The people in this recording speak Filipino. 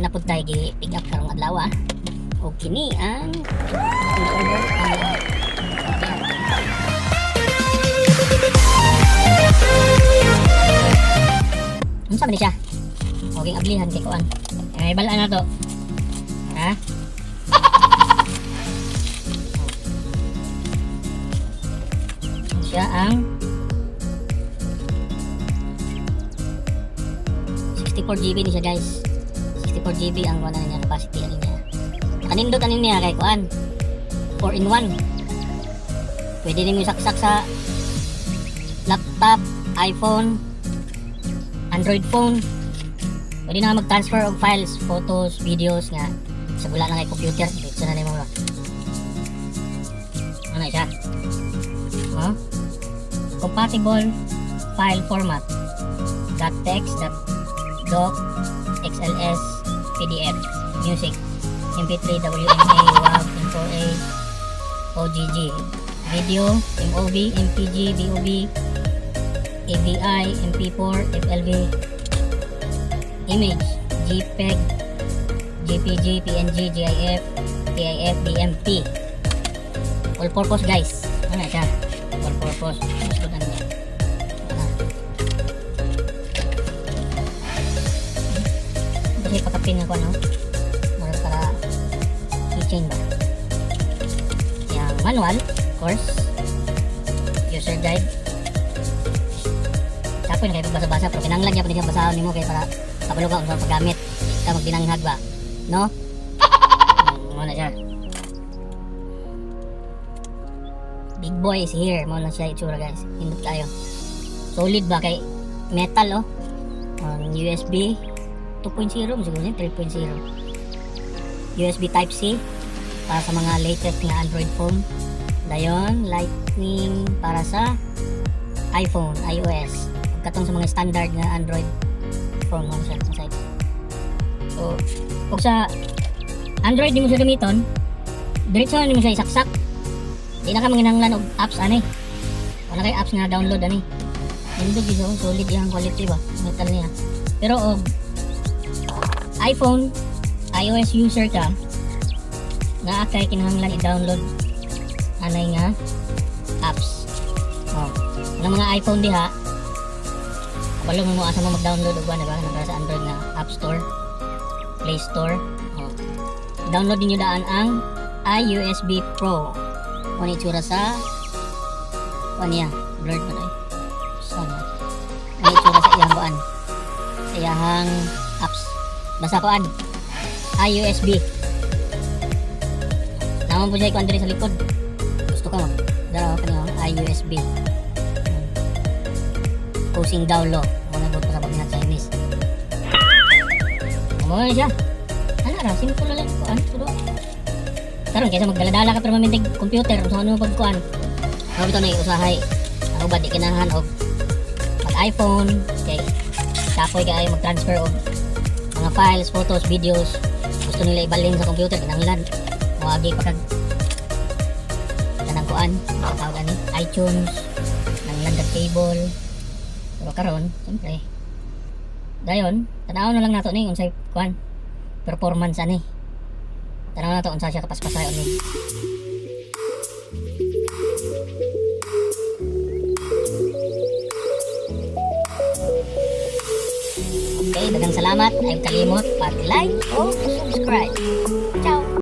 na pud tay gi pick up karong adlaw. O kini ang order ang unsa man ni siya? Okay, ablihan kay kuan. May balaan na to. Ha? Siya ang 64GB ni siya guys. 64GB ang kuan niya, capacity ani niya. Kanindot ani niya kay kuan. 4-in-1. Pwede nimo saksak sa laptop, iPhone, Android phone. Pwede na mag-transfer of files, photos, videos nga sa wala na kay computer. Dito na nimo. Ano siya? Oh? Compatible file format. .text, .doc, XLS, PDF, music, MP3, WMA, WAV, M4A, OGG, video, MOV, MPG, VOV, AVI, MP4, FLV, image, JPEG, JPG, PNG, GIF, TIF, DMP. All purpose guys. Ano siya? All purpose. Mas good ano niya. Kasi pakapin ako ano. Meron para keychain ba? Yung manual, of course. User guide. Tapos na kayo pagbasa-basa pero kinanglan niya pa niya basahon nimo kay para kabalo ka kung paggamit. Ka magdinanghag ba? No? Ano siya? Big boy is here. Mo na siya itsura guys. Hindot kayo. Solid ba kay metal oh. USB 2.0 siguro niya 3.0. USB type C para sa mga latest nga Android phone. Dayon lightning para sa iPhone, iOS. Katong sa mga standard nga Android phone mo siya sa site. So, kung sa Android di mo siya gamiton, diretso ni mo siya isaksak. Di na ka manginanglan og apps ani. Wala kay apps nga download ani. Hindi gyud solid yang quality ba, metal niya. Pero og iPhone, iOS user ka, na kay kinahanglan i-download anay nga apps. Oh, ng mga iPhone diha, kabalo mo asa mo mag-download og ano ba para sa Android nga App Store, Play Store. Oh. Download niyo daan ang iUSB Pro. Kung itsura sa niya, blurred pa na sana. Kung itsura sa iyang buan, sa iyang apps. Basta koan, iUSB. Naman po siya ikuan diri sa likod. Gusto ka mo? Dara ka niyo, iUSB. Cosing download. Muna po sa pagminat sa Chinese. Kumuha siya. Ano ra, simple lang koan. Sudo. Karon kaysa magdala-dala ka pero mamintig computer kung ano pagkuan. Ako bitaw na usahay. Ako ba di kinahan og mag-iPhone kay kapoy kay mag-transfer og mga files, photos, videos. Gusto nila ibalhin sa computer kinahanglan. Moagi pa kag kanang kuan, tawag ani iTunes, nang landed table. Pero karon, siyempre. Dayon, tanaw na lang nato ni unsay kuan performance ani. Tanaw na to unsa siya kapaspasayon ni. Okay, daghang salamat. Ay kalimot pag-like o subscribe.